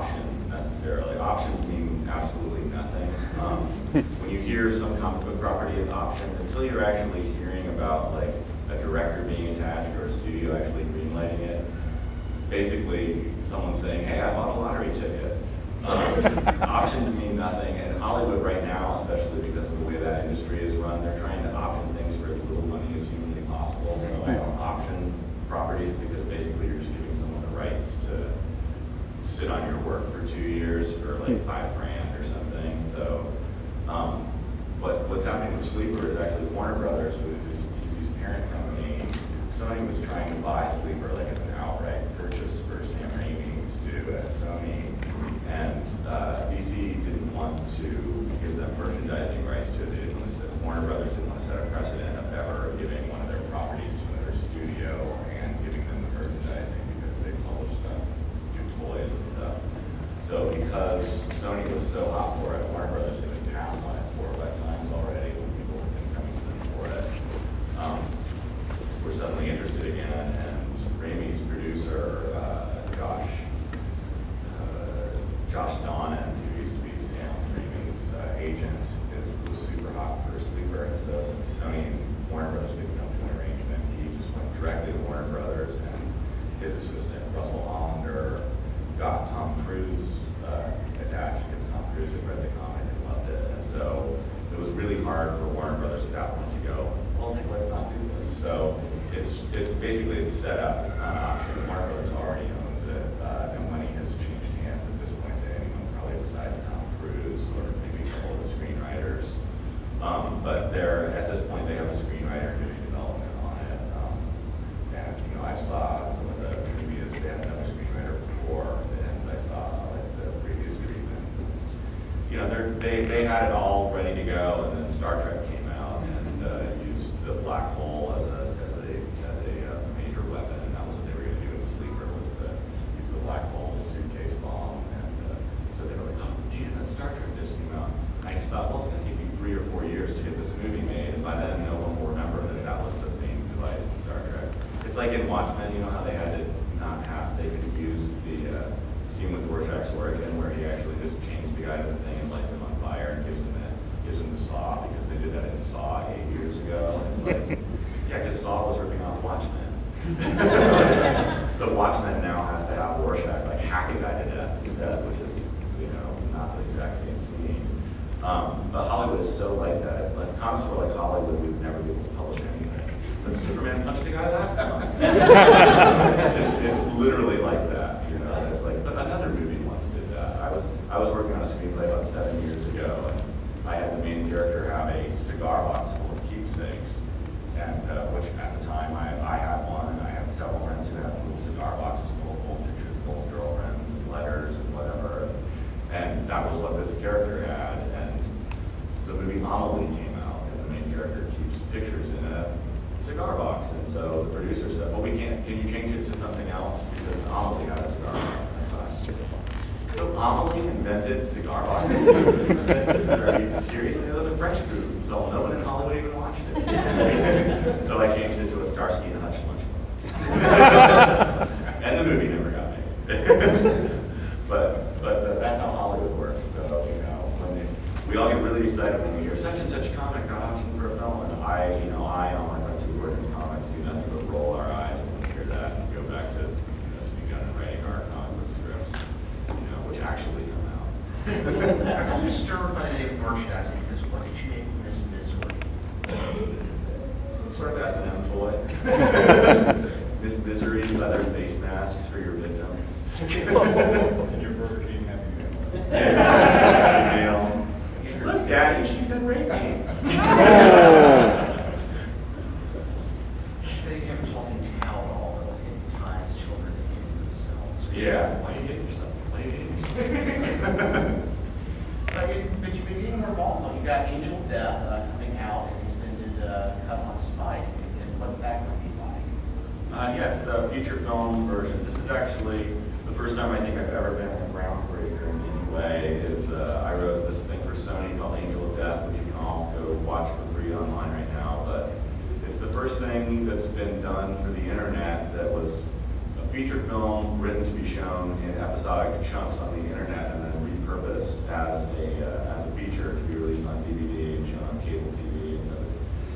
option necessarily. Options mean absolutely nothing. When you hear some comic book property is optioned, until you're actually hearing about like a director being attached or a studio actually greenlighting it, basically someone saying, hey, I bought a lottery ticket. Options mean nothing, and Hollywood right now, especially because of the way that industry is run, they're trying to option things for as little money as humanly possible. So I don't option properties because basically you're just giving someone the rights to sit on your work for 2 years for like $5 grand or something. So, what's happening with Sleeper is actually Warner Brothers, who's DC's parent company. Sony was trying to buy Sleeper like as an outright purchase for Sam Raimi to do at Sony, and DC didn't want to give them merchandising rights to it. They didn't want to Warner Brothers didn't want to set a precedent of ever giving one of their properties to another studio and giving them the merchandising because they publish stuff, do toys and stuff. So because Sony was so hot for it, Warner Brothers had been passed on it 4 or 5 times already when people have been coming to them for it. We're suddenly interested again, and Raimi's producer, Josh Donnan, who used to be Sam Raimi's agent, was super hot for Sleeper. And so since Sony and Warner Brothers didn't come to an arrangement, he just went directly to Warner Brothers, and his assistant, Russell Hollander, got Tom Cruise attached because Tom Cruise had read the comic and loved it. And so it was really hard for Warner Brothers at that point to go, well, let's not do this. So it's basically it's set up. It's not an option. Warner Brothers already owns it, and money has changed hands at this point to anyone probably besides Tom Cruise or maybe a couple of the screenwriters. But at this point they have a screenwriter doing development on it. And I saw some of the previews. They had another screenwriter before, and I saw like the previous treatments. And, they had it all ready to go, and then Star Trek came out and used the black hole as a major weapon, and that was what they were going to do in Sleeper, was to use the black hole as a suitcase bomb. And so they were like, oh, damn, that Star Trek just came out. I just thought, well, it's going to take you 3 or 4 years to get this movie made, and by then no one will remember that was the main device in Star Trek. It's like in Watchmen, how they had to they could use the scene with Rorschach's origin where he actually just chains the guy to the thing and lights him on fire and gives him the saw, because they did that in Saw 8 years ago. And it's like, yeah, because Saw was ripping off Watchmen. So Watchmen now has to have Rorschach like hack a guy to death instead, which is not the exact same scene. But Hollywood is so like that. If comics were like Hollywood, we'd never be able to publish anything. But Superman punched a guy last time. It's literally like that. It's like, but another movie once did that. I was working on a screenplay about 7 years ago, and I had the main character have a cigar box full of keepsakes, and which at the time I had one, and I had several friends who had little cigar boxes full of old pictures of old girlfriends and letters and whatever. And that was what this character had. And the movie Amelie came out, and the main character keeps pictures in a cigar box. And so the producer said, well, can you change it to something else? Because Amelie had a cigar box. So Amelie invented cigar boxes for keepsakes. Are you serious? It was a French food film. No one in Hollywood even watched it. So I changed it to a Starsky and Hutch lunchbox. And the movie never got made. But that's how Hollywood works. So we all get really excited when we hear such and such comic got optioned for a film, and I and all my friends who work in comics do nothing but roll our eyes when we hear that and go back to us begun writing our comic book scripts, which actually come out. I'm disturbed by the name of merchandising, because what did you make from this misery? Some sort of S&M toy. Miss Misery, leather face masks for your victims. And your Burger King Happy Meal. Happy Meal. Look, Daddy, she said rape me. They have a talking towel at all that it ties children into themselves. Yeah. Why are you getting yourself? But you've been getting more involved. You got Angel of Death coming out, an extended cut on Spike. And what's that going to be like? Yeah, it's the feature film version. This is actually the first time I think I've ever been a groundbreaker in any way. I wrote this thing for Sony called Angel of Death, which you can all go watch for free online right now. But it's the first thing that's been done for the internet that was a feature film written to be shown shown in episodic chunks on the internet and then repurposed as a feature to be released on DVD and shown on cable TV. And so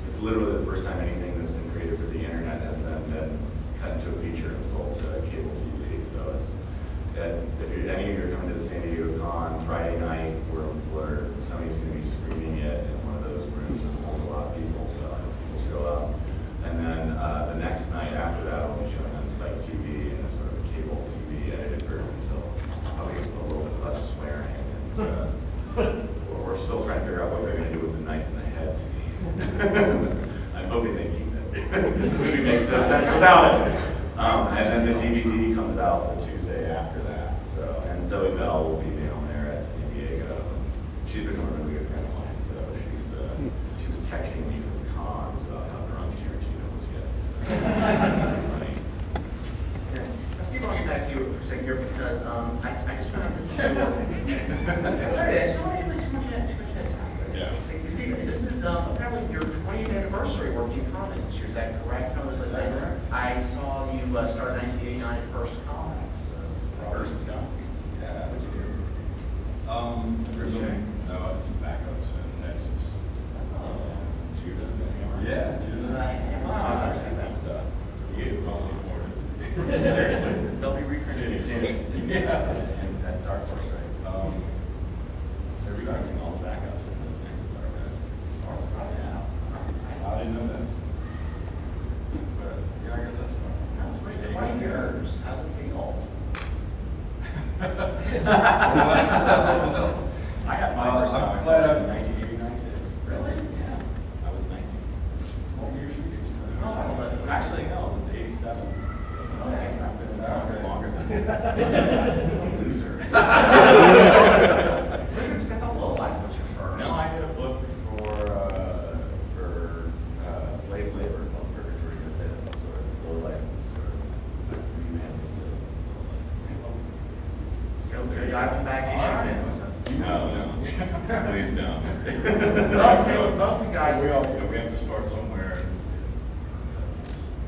it's literally the first time anything that's been created for the internet has then been cut into a feature and sold to cable TV. So if any of you are coming to the San Diego Con Friday night, where Sony's going to be screening it in one of those rooms that holds a lot of people, so I hope people show up. And then the next night after that, I'll be showing on Spike TV and a sort of a cable TV edited version, so probably a little bit less swearing. And we're still trying to figure out what they're going to do with the knife in the head scene. I'm hoping they keep it. This movie makes no sense without it. And then the DVD comes out the Tuesday after that. So, and Zoe Bell will be down there at San Diego. She's become a really good friend of mine, so she was texting me from the cons about how drunk Tarantino was getting. So it's funny. Now, Steve, I want to get back to you for a second here because I just found out this is so sorry, I just don't want to get too much ahead of time. Yeah. Steve, this is apparently your 20th anniversary working in comics this year. Is that correct? I saw you start 1989 at First Comics. First Comics. Yeah, what'd you do? There's some backups and Nexus. Judah. Yeah, Judah. Wow, I've never seen that stuff. You Only for seriously. They'll be reprinted. Yeah. And at Dark Horse, right? They're reprinting all the backups in those Nexus archives. Yeah. I didn't know that. But yeah, I guess that's fine. 20 years. How's it feel? I had my first time in 1989 too. Really? Yeah. I was 19. What years you Oh, actually, no, it was 87. Okay. I've been in comics longer than loser. I thought Low Life was your first. No, I did a book for slave labor called Purgatory because they had sort of low life sort of revamped Go there. Diving back issue. No, please don't. Okay, with both you guys. We all, we have to start somewhere.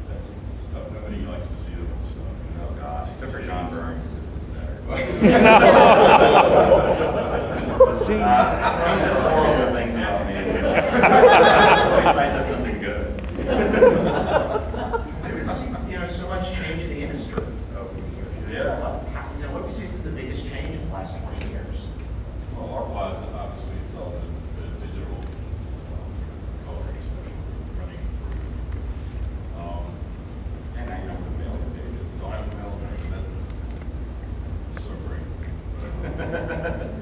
That's stuff nobody likes to see them. So. Oh gosh, except for John Byrne, because his looks better. See? He says horrible things about me. So. At least I said something good. There's so much change in the industry over the years. Yeah. What would you say is the biggest change in the last 20 years? Well, art-wise, obviously, it's all the digital coloring, especially running through. And now you don't have to mail your pages. Don't have to mail them. That's so great.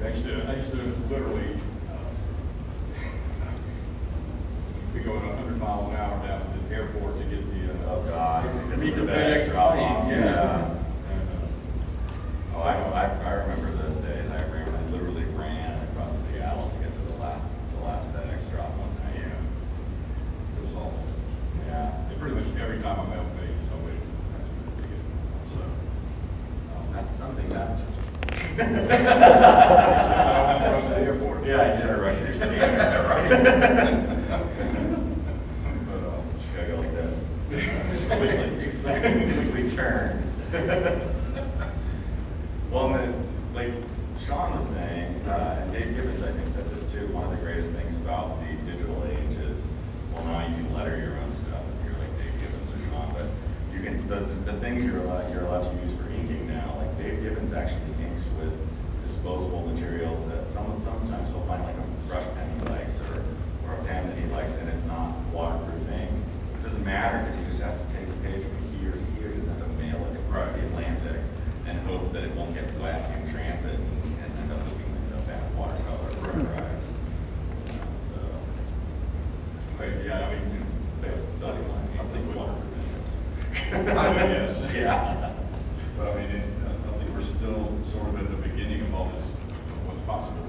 I used to literally be going 100 miles an hour down to the airport to get the Oh God, to meet the FedEx FedEx drop plane. off. Yeah. Oh, I remember those days. I literally ran across Seattle to get to the last FedEx drop one night. Yeah. It was awful. Yeah. And pretty much every time I mail pages, somebody asks me to get it. So, That's some things happen. I don't have to rush to the airport. Yeah, you gotta rush your scanner, right? But, Just gotta go like this. Just quickly turn. Well, like Sean was saying, and Dave Gibbons, I think, said this too, one of the greatest things about the digital age is, well, now you can letter your own stuff if you're like Dave Gibbons or Sean, but you can, the things you're allowed to use for inking now, like Dave Gibbons actually inks with disposable materials that sometimes he'll find like a brush pen he likes or a pen that he likes and it's not waterproof ink. It doesn't matter because he just has to take the page from here to here, he doesn't have to mail it across the Atlantic and hope that it won't get wet in transit and end up looking things up at watercolor or arrives. So, but yeah, I mean, they would study line. I think waterproof ink. I mean, yes. Yeah. But I mean, I think we're still sort of at the beginning of all this, what's possible